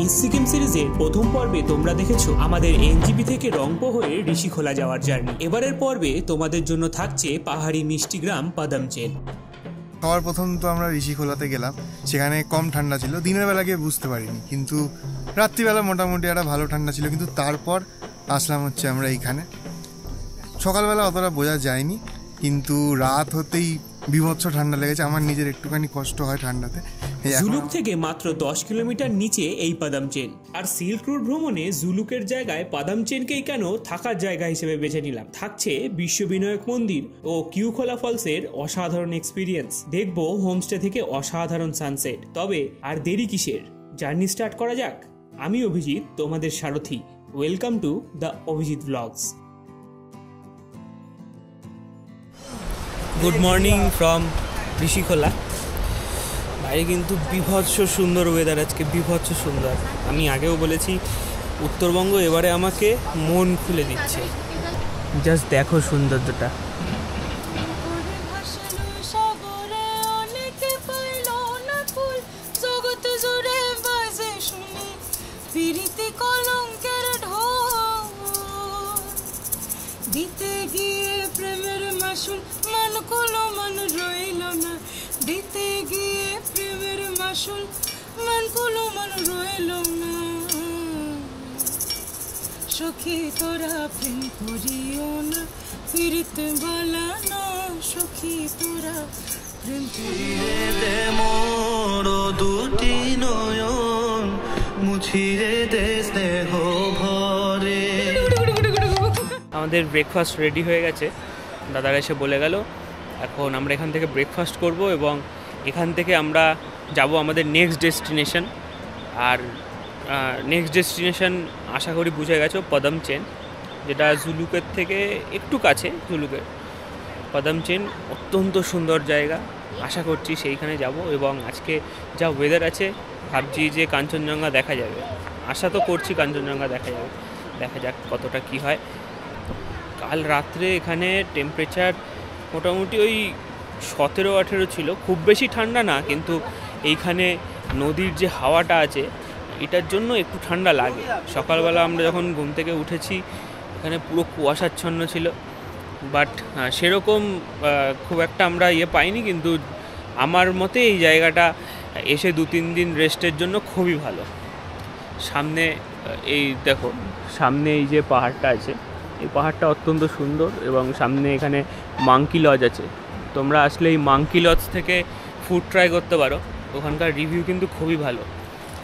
East Sikkim সিরিজের প্রথম পর্বে তোমরা দেখেছো আমাদের এনজিপি থেকে রংপো হয়ে ঋষিখোলা যাওয়ার জার্নি। এবারের পর্বে তোমাদের জন্য থাকছে পাহাড়ি মিষ্টি গ্রাম পাদামচেন। সবার প্রথম তো আমরা ঋষিখোলাতে গেলাম, সেখানে কম ঠান্ডা ছিল, দিনের বেলা গিয়ে বুঝতে পারিনি, কিন্তু রাত্রিবেলা মোটামুটি একটা ভালো ঠান্ডা ছিল। কিন্তু তারপর আসলাম হচ্ছে আমরা এইখানে, সকালবেলা অতটা বোঝা যায়নি, কিন্তু রাত হতেই বিভৎস ঠান্ডা লেগেছে। আমার নিজের একটুখানি কষ্ট হয় ঠান্ডাতে। জুলুক থেকে মাত্র 10 কিলোমিটার নিচে এই পাদামচেন। আর সিল্ক রুট ভ্রমণে জুলুকের জায়গায় পাদামচেনকেই কেন থাকার জায়গা হিসেবে বেছে নিলাম। থাকছে বিশ্ববিনায়ক মন্দির ও কিউখোলা ফলসের অসাধারণ এক্সপিরিয়েন্স, দেখবো হোমস্টে থেকে অসাধারণ সানসেট। তবে আর দেরি কিসের, জার্নি স্টার্ট করা যাক। আমি অভিজিৎ, তোমাদের সারথি। Welcome to the Abhijit blogs. Good morning from Rishikhola. বাইরে কিন্তু বিভৎস সুন্দর ওয়েদার আজকে, বিভৎস সুন্দর। আমি আগেও বলেছি উত্তরবঙ্গ এবারে আমাকে মন খুলে দিচ্ছে। জাস্ট দেখো সৌন্দর্যটা। দিতে গিয়ে প্রেমের মাসুল মন কোলো মন রইল না, দিতে গিয়ে প্রেমের মাসুল মন কোলো মন রইল না। সখী তোরা প্রেম করিও না, ফিরতে বলা না। সখী তোরা প্রেম করিয়ে দে মোর দুটি নয়ন, মুছিয়ে দে স্নেহ ভরে। আমাদের ব্রেকফাস্ট রেডি হয়ে গেছে, দাদারা এসে বলে গেল। এখন আমরা এখান থেকে ব্রেকফাস্ট করব এবং এখান থেকে আমরা যাব আমাদের নেক্সট ডেস্টিনেশন। আর নেক্সট ডেস্টিনেশন আশা করি বুঝে গেছো, পাদামচেন, যেটা জুলুকের থেকে একটু কাছে। জুলুকের পাদামচেন অত্যন্ত সুন্দর জায়গা, আশা করছি সেইখানে যাব। এবং আজকে যা ওয়েদার আছে, ভাবছি যে কাঞ্চনজঙ্ঘা দেখা যাবে। আশা তো করছি কাঞ্চনজঙ্ঘা দেখা যাবে, দেখা যাক কতটা কি হয়। কাল রাত্রে এখানে টেম্পারেচার মোটামুটি ওই 17-18 ছিল, খুব বেশি ঠান্ডা না, কিন্তু এইখানে নদীর যে হাওয়াটা আছে এটার জন্য একটু ঠান্ডা লাগে। সকালবেলা আমরা যখন ঘুম থেকে উঠেছি এখানে পুরো কুয়াশাচ্ছন্ন ছিল, বাট সেরকম খুব একটা আমরা পাইনি। কিন্তু আমার মতে এই জায়গাটা এসে 2-3 দিন রেস্টের জন্য খুবই ভালো। সামনে এই দেখো, সামনে এই যে পাহাড়টা আছে, এই পাহাড়টা অত্যন্ত সুন্দর এবং সামনে এখানে মাঙ্কি লজ আছে। তোমরা আসলে এই মাঙ্কি লজ থেকে ফুড ট্রাই করতে পারো, ওখানকার রিভিউ কিন্তু খুবই ভালো।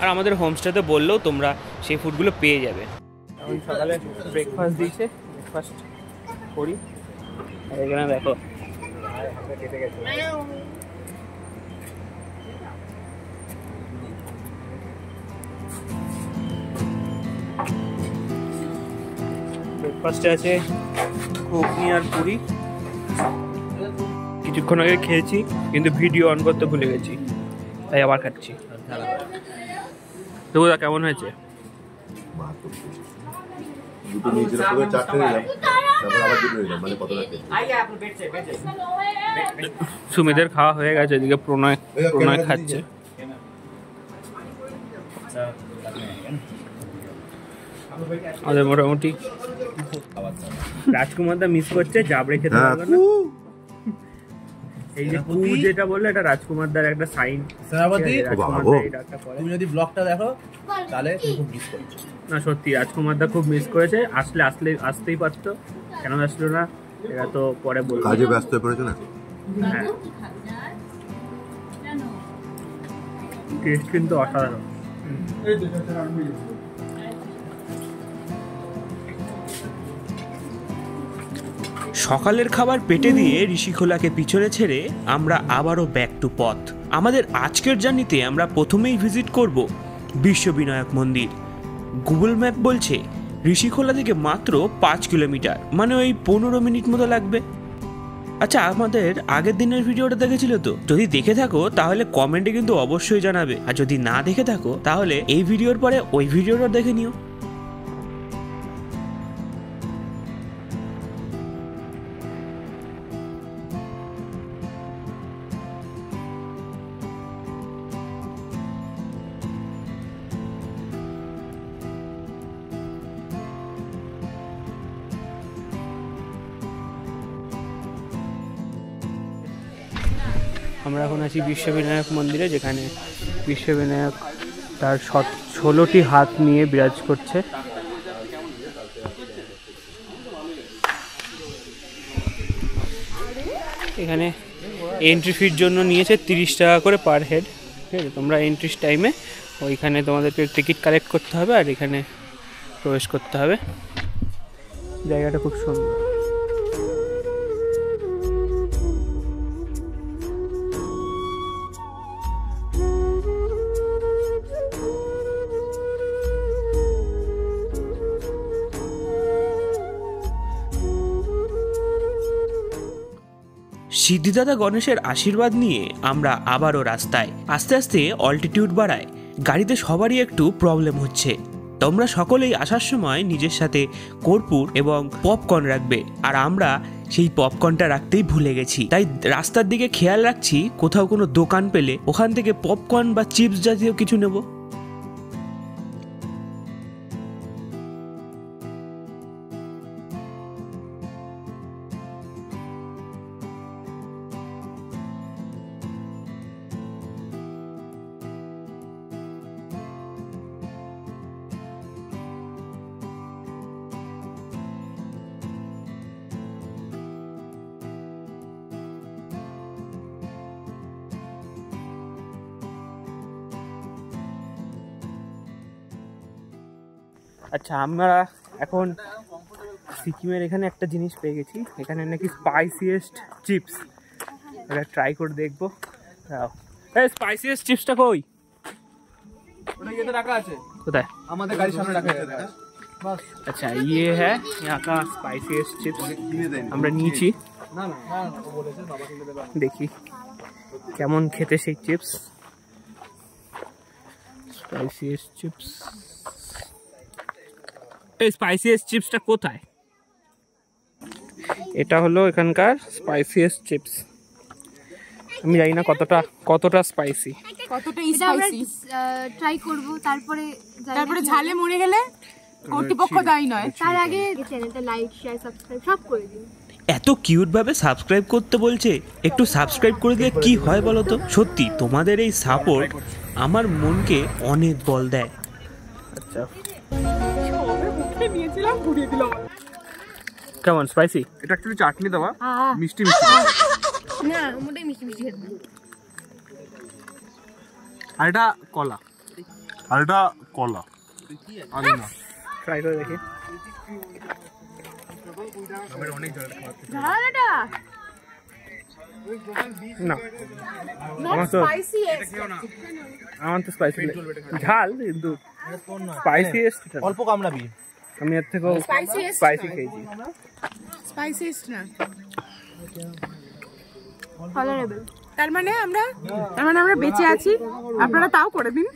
আর আমাদের হোমস্টেতে বললেও তোমরা সেই ফুডগুলো পেয়ে যাবে। এখন সকালে ব্রেকফাস্ট দিয়েছে, ব্রেকফাস্ট করি। এখানে দেখো ব্রেকফাস্টে আছে ঘুগনি আর পুরি। কিছুক্ষণ আগে খেয়েছি কিন্তু ভিডিও অন করতে ভুলে গেছি, তাই আবার খাচ্ছি। দেখো কেমন হয়েছে। সুমিদের খাওয়া হয়ে গেছে, এদিকে প্রণয় খাচ্ছে। আমাদের মোটামুটি রাজকুমারদা মিস করছে, জাবড়ে খেতে পারবে না। এই যে কু যেটা বললে, এটা রাজকুমারদার একটা সাইন। তুমি যদি ব্লগটা দেখো তাহলে খুব মিস করছো। না সত্যি রাজকুমারদা খুব মিস করেছে। আসতেই পারতো, কেন আসলো না এটা তো পরে বলবো। কাজে ব্যস্ত হয়ে পড়েছে না। হ্যাঁ, টেস্ট কিন্তু অসাধারণ। সকালের খাবার পেটে দিয়ে ঋষিখোলাকে পিছনে ছেড়ে আমরা আবারও ব্যাক টু পথ। আমাদের আজকের জার্নিতে আমরা প্রথমেই ভিজিট করব বিশ্ববিনায়ক মন্দির। গুগল ম্যাপ বলছে ঋষিখোলা থেকে মাত্র 5 কিলোমিটার, মানে ওই 15 মিনিট মতো লাগবে। আচ্ছা, আমাদের আগের দিনের ভিডিওটা দেখেছিল তো? যদি দেখে থাকো তাহলে কমেন্টে কিন্তু অবশ্যই জানাবে, আর যদি না দেখে থাকো তাহলে এই ভিডিওর পরে ওই ভিডিওটা দেখে নিও। আমরা এখন আছি বিশ্ববিনায়ক মন্দিরে, যেখানে বিশ্ববিনায়ক তার 16টি হাত নিয়ে বিরাজ করছে। এখানে এন্ট্রি ফির জন্য নিয়েছে 30 টাকা করে পার হেড। ঠিক আছে, তোমরা এন্ট্রি টাইমে ওইখানে তোমাদেরকে টিকিট কালেক্ট করতে হবে আর এখানে প্রবেশ করতে হবে। জায়গাটা খুব সুন্দর। সিদ্ধিদাতা গণেশের আশীর্বাদ নিয়ে আমরা আবারও রাস্তায়। আস্তে আস্তে অল্টিটিউড বাড়ায়, গাড়িতে সবারই একটু প্রবলেম হচ্ছে। তোমরা সকলেই আসার সময় নিজের সাথে কর্পূর এবং পপকর্ন রাখবে, আর আমরা সেই পপকর্নটা রাখতেই ভুলে গেছি। তাই রাস্তার দিকে খেয়াল রাখছি, কোথাও কোনো দোকান পেলে ওখান থেকে পপকর্ন বা চিপস জাতীয় কিছু নেব। আচ্ছা, আমরা এখন সিকিমের এখানে একটা জিনিস পেয়ে গেছি। এখানে নাকি স্পাইসিয়েস্ট চিপস, এটা ট্রাই করে দেখবো। এই স্পাইসিয়েস্ট চিপসটা কই? ওটা ইয়েতে রাখা আছে, কোথায়? আমাদের গাড়ির সামনে রাখা আছে। अच्छा ये है यहाँ का स्पाइसीएस्ट चिप्स, আমরা নিয়েছি। না না না, ও বলেছে বাবা কিনে দেবে। দেখি কেমন খেতে সেই চিপস। স্পাইসিয়েস্ট চিপস, এই স্পাইসিয়েস্ট চিপসটা কোথায়? এটা হলো এখানকার স্পাইসিয়েস্ট চিপস। আমি জানি না কতটা স্পাইসি। কতটা স্পাইসি ট্রাই করব, তারপরে ঝালে মরে গেলে কর্তৃপক্ষ দায়ী নয়। তার আগে চ্যানেলটা লাইক শেয়ার সাবস্ক্রাইব সব করে দিন। এত কিউট ভাবে সাবস্ক্রাইব করতে বলছে, একটু সাবস্ক্রাইব করে দিলে কি হয় বলো তো? সত্যি তোমাদের এই সাপোর্ট আমার মনকে অনেক বল দেয়। আচ্ছা নিয়েছিলাম, ঘুরিয়ে দিল। কেমন স্পাইসি? এটা অ্যাকচুয়ালি চাটনি দেওয়া, মিষ্টি মিষ্টি। না মোটাই মিষ্টি মিষ্টি খেতে। আর এটা কলা, আর এটা কলা। আরে না, ট্রাই করে দেখি। ঝালটা না আমার তো স্পাইসি ঝাল, কিন্তু স্পাইসিয়েস্ট অল্প কামড়াবি। আমি এর থেকেও স্পাইসি খেয়েছি। স্পাইসিয়েস্ট না, টলারেবল। তার মানে আমরা বেঁচে আছি, আপনারা তাও করে দিন।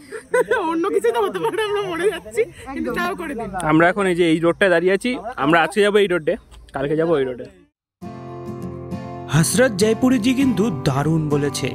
অন্য কিছু তো হতে পারে, আমরা মরে যাচ্ছি, কিন্তু তাও করে দিন। আমরা এখন এই যে এই রোডটায় দাঁড়িয়ে আছি। আমরা আজকে যাবো এই রোডে, কালকে যাবো ওই রোডে। हसरत जयपुरी जी কিন্তু দারুণ বলেছে,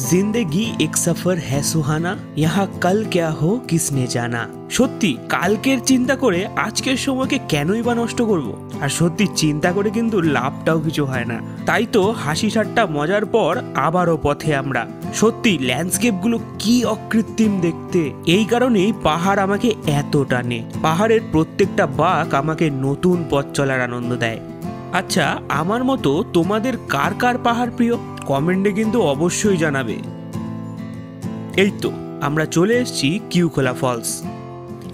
जिंदगी एक सफर है सुहाना, यहाँ कल क्या हो किसने जाना। সত্যি কালকের চিন্তা করে আজকের সময়কে কেনই বা নষ্ট করব? আর সত্যি চিন্তা করে কিন্তু লাভটাও কিছু হয় না। তাই তো হাসি ঠাট্টা মজার পর আবারও পথে আমরা। সত্যি ল্যান্ডস্কেপ গুলো কি অকৃত্রিম দেখতে। এই কারণেই পাহাড় আমাকে এত টানে। পাহাড়ের প্রত্যেকটা বাঁক আমাকে নতুন পথ চলার আনন্দ দেয়। আচ্ছা, আমার মতো তোমাদের কার কার পাহাড় প্রিয় কমেন্টে কিন্তু অবশ্যই জানাবে। এই তো আমরা চলে এসেছি কিউখোলা ফলস।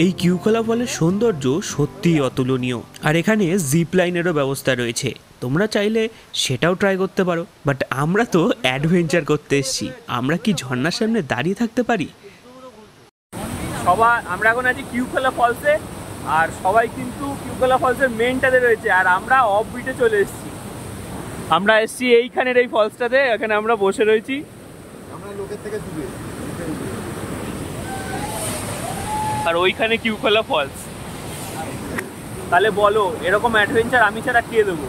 এই কিউখোলা ফলের সৌন্দর্য সত্যিই অতুলনীয়, আর এখানে জিপ লাইনেরও ব্যবস্থা রয়েছে। তোমরা চাইলে সেটাও ট্রাই করতে পারো, বাট আমরা তো অ্যাডভেঞ্চার করতে এসেছি, আমরা কি ঝর্ণার সামনে দাঁড়িয়ে থাকতে পারি? সবাই আমরা এখন আছি কিউখোলা ফলসে, আর সবাই কিন্তু কিউখোলা ফলসের মেনটাতে রয়েছে, আর আমরা অফ বিটে চলে এসেছি। আমরা এসেছি এইখানের এই ফলসটাতে, এখানে আমরা বসে রয়েছি। আমরা লোকের থেকে দূরে। আর ওইখানে কিউখোলা ফলস। তাহলে বলো, এরকম অ্যাডভেঞ্চার আমি ছাড়া কে দেবো?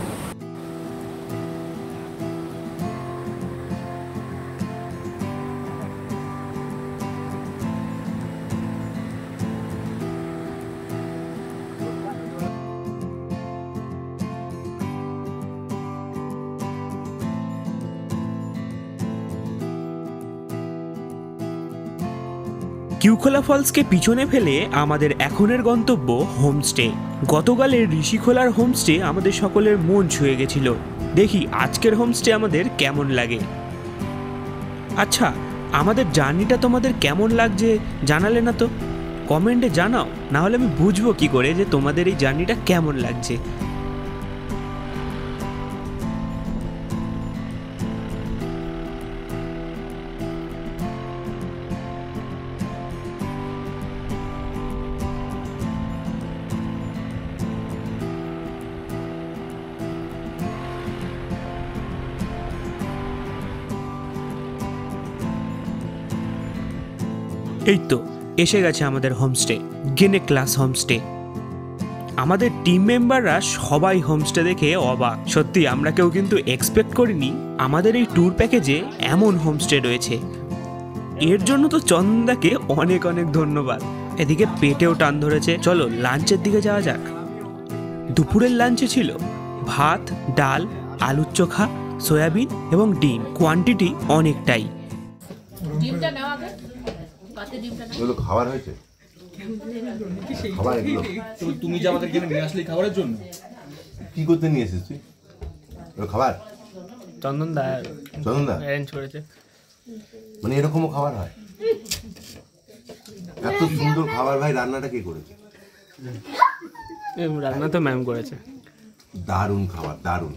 কিউখোলা ফলসকে পিছনে ফেলে আমাদের এখনের গন্তব্য হোমস্টে। গতকালের ঋষিখোলার হোমস্টে আমাদের সকলের মন ছুঁয়ে গেছিল। দেখি আজকের হোমস্টে আমাদের কেমন লাগে। আচ্ছা, আমাদের জার্নিটা তোমাদের কেমন লাগছে জানালে না তো? কমেন্টে জানাও, না হলে আমি বুঝবো কি করে যে তোমাদের এই জার্নিটা কেমন লাগছে। এই তো এসে গেছে আমাদের হোমস্টে, গেনে ক্লাস হোমস্টে। আমাদের টিম মেম্বাররা সবাই হোমস্টে দেখে অবাক। সত্যি আমরা কেউ কিন্তু এক্সপেক্ট করিনি আমাদের এই ট্যুর প্যাকেজে এমন হোমস্টে রয়েছে। এর জন্য তো চন্দনদাকে অনেক অনেক ধন্যবাদ। এদিকে পেটেও টান ধরেছে, চলো লাঞ্চের দিকে যাওয়া যাক। দুপুরের লাঞ্চে ছিল ভাত, ডাল, আলুর চোখা, সয়াবিন এবং ডিম। কোয়ান্টিটি অনেকটাই। এগুলো খাবার হয়েছে, খাবার এগুলো তুমি যে আমাদের এখানে নিয়ে আসলে খাবারের জন্য কি করতে নিয়ে এসেছিস তুই? এগুলো খাবার চন্দনদা অ্যারেঞ্জ করেছে। মানে এরকমও খাবার হয়? এত সুন্দর খাবার ভাই, রান্নাটা কে করেছে? রান্না তো ম্যাম করেছে। দারুণ খাবার, দারুণ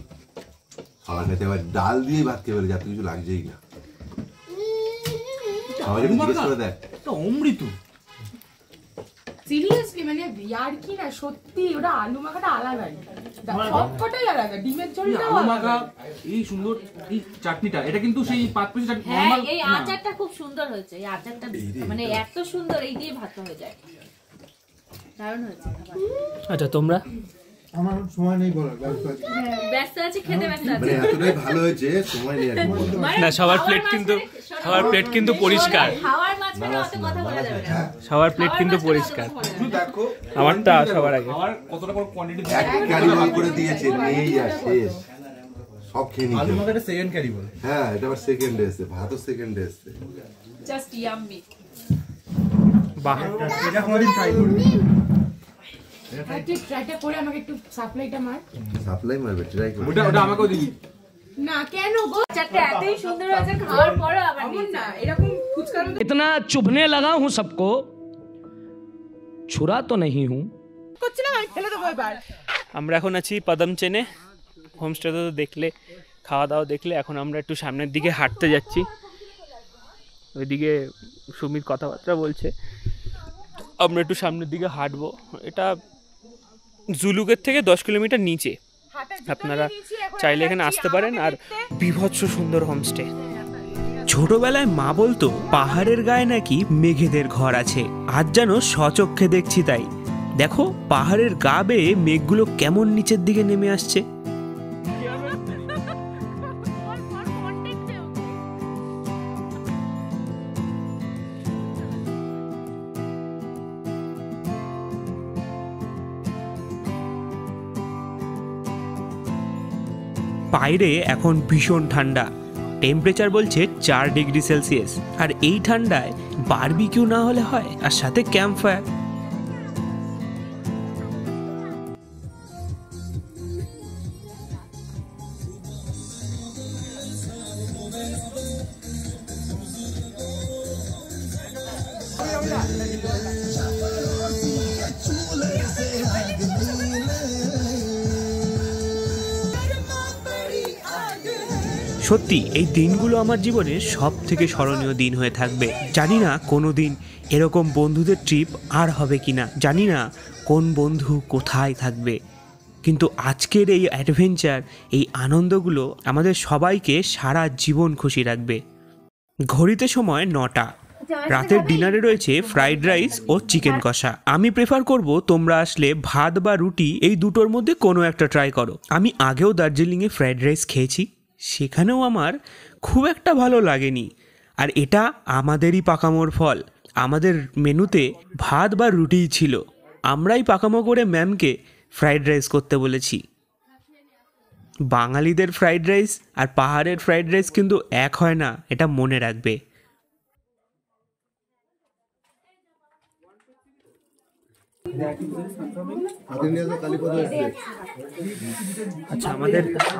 খাবার খেতে হবে। ডাল দিয়ে ভাত খেয়ে বলে, যাতে কিছু লাগছেই না। সবাই জিজ্ঞেস করে দেখ, অমৃত সিরিয়াসলি, মানে ইয়ার কি না, সত্যি ওটা আলু মাখাটা আলাদাই, সবকটাই আলাদা। ডিমের ঝোলটাও আলাদা। এই সুন্দর এই চাটনিটা, এটা কিন্তু সেই 5 পিস চাটনি। হ্যাঁ, এই আচারটা খুব সুন্দর হয়েছে। এই আচারটা মানে এত সুন্দর, এই দিয়ে ভাত হয়ে যায়। দারুণ হয়েছে খাবার। আচ্ছা, তোমরা? আমার সময় নেই বলার, ব্যস্ত আছে, খেতে ব্যস্ত আছে। মানে এতটাই ভালো হয়েছে, সময় নেই আর কি বলার। না, সবার প্লেট কিন্তু পরিষ্কার। খাওয়ার মাঝখানে অত কথা বলা যাবে না। সবার প্লেট কিন্তু পরিষ্কার। দেখো আমারটা সবার আগে। খাবার কতটা বড় কোয়ান্টিটি এক ক্যারিবল করে দিয়েছে, নেই আর শেষ, সব খেয়ে নিয়েছে। আলু মাখাটা সেকেন্ড ক্যারিবল। হ্যাঁ, এটা আবার সেকেন্ডে এসছে, ভাতও সেকেন্ডে এসছে। Just yummy. বাহ, এটা কোনদিন ট্রাই করবি? ট্রাইটা করে আমাকে একটু সাপ্লাইটা মার। সাপ্লাই মারবে, ট্রাই করবে। ওটা আমাকেও দিবি। না কেন গো, চারটে এতই সুন্দর হয়েছে, খাওয়ার পরে আবার এমন না, এরকম ফুচকার মতো इतना चुभने लगा हूं सबको, छुरा तो नहीं हूं। করছিলাম, আমি ফেলে দেবো এবার। আমরা এখন আছি পদম চেনে। হোমস্টে তো দেখলে, খাওয়া দাওয়া দেখলে। এখন আমরা একটু সামনের দিকে হাঁটতে যাচ্ছি। ওইদিকে সুমিত কথাবার্তা বলছে, আমরা একটু সামনের দিকে হাঁটবো। এটা জুলুকের থেকে 10 কিলোমিটার নিচে। আপনারা চাইলে এখানে আসতে পারেন। আর বিভৎস সুন্দর হোমস্টে। ছোটবেলায় মা বলতো পাহাড়ের গায়ে নাকি মেঘেদের ঘর আছে। আজ যেন স্বচক্ষে দেখছি তাই। দেখো পাহাড়ের গা বেয়ে মেঘগুলো কেমন নিচের দিকে নেমে আসছে। বাইরে এখন ভীষণ ঠান্ডা, টেম্পারেচার বলছে 4 ডিগ্রি সেলসিয়াস। আর এই ঠান্ডায় বারবিকিউ না হলে হয়, আর সাথে ক্যাম্প ফায়ার। সত্যি এই দিনগুলো আমার জীবনের সব থেকে স্মরণীয় দিন হয়ে থাকবে। জানি না কোনো দিন এরকম বন্ধুদের ট্রিপ আর হবে কিনা, জানি না কোন বন্ধু কোথায় থাকবে, কিন্তু আজকের এই অ্যাডভেঞ্চার, এই আনন্দগুলো আমাদের সবাইকে সারা জীবন খুশি রাখবে। ঘড়িতে সময় 9টা। রাতের ডিনারে রয়েছে ফ্রাইড রাইস ও চিকেন কষা। আমি প্রেফার করব তোমরা আসলে ভাত বা রুটি এই দুটোর মধ্যে কোনো একটা ট্রাই করো। আমি আগেও দার্জিলিংয়ে ফ্রাইড রাইস খেয়েছি, সেখানেও আমার খুব একটা ভালো লাগেনি। আর এটা আমাদেরই পাকামোর ফল। আমাদের মেনুতে ভাত বা রুটিই ছিল। আমরাই পাকামো করে ম্যামকে ফ্রাইড রাইস করতে বলেছি। বাঙালিদের ফ্রাইড রাইস আর পাহাড়ের ফ্রাইড রাইস কিন্তু এক হয় না, এটা মনে রাখবে। আচ্ছা,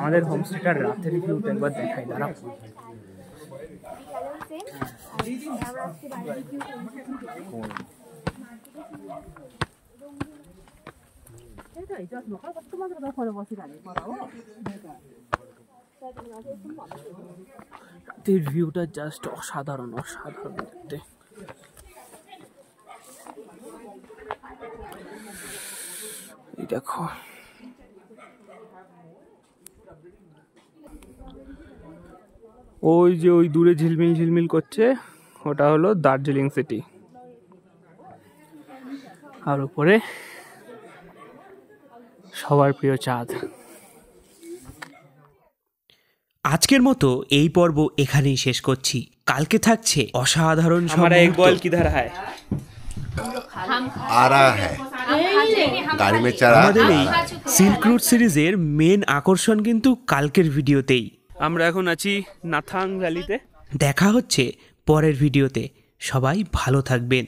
আমাদের হোমস্টেটার রাতের ভিউটা একবার দেখাই, দাঁড়াও। রাতের ভিউটা জাস্ট অসাধারণ, অসাধারণ দেখতে। এই দেখো, ওই যে ওই দূরে ঝিলমিল ঝিলমিল করছে, ওটা হলো দার্জিলিং সিটি। আর উপরে সবার প্রিয় চাঁদ। আজকের মতো এই পর্ব এখানেই শেষ করছি। কালকে থাকছে অসাধারণ সব हमारा एक মুহূর্ত। बॉल किधर है? आ रहा है गाड़ी में चढ़ा। আমাদের এই সিল্ক রুট সিরিজের মেন আকর্ষণ কিন্তু কালকের ভিডিওতেই। আমরা এখন আছি নাথাং ভ্যালিতে। দেখা হচ্ছে পরের ভিডিওতে। সবাই ভালো থাকবেন।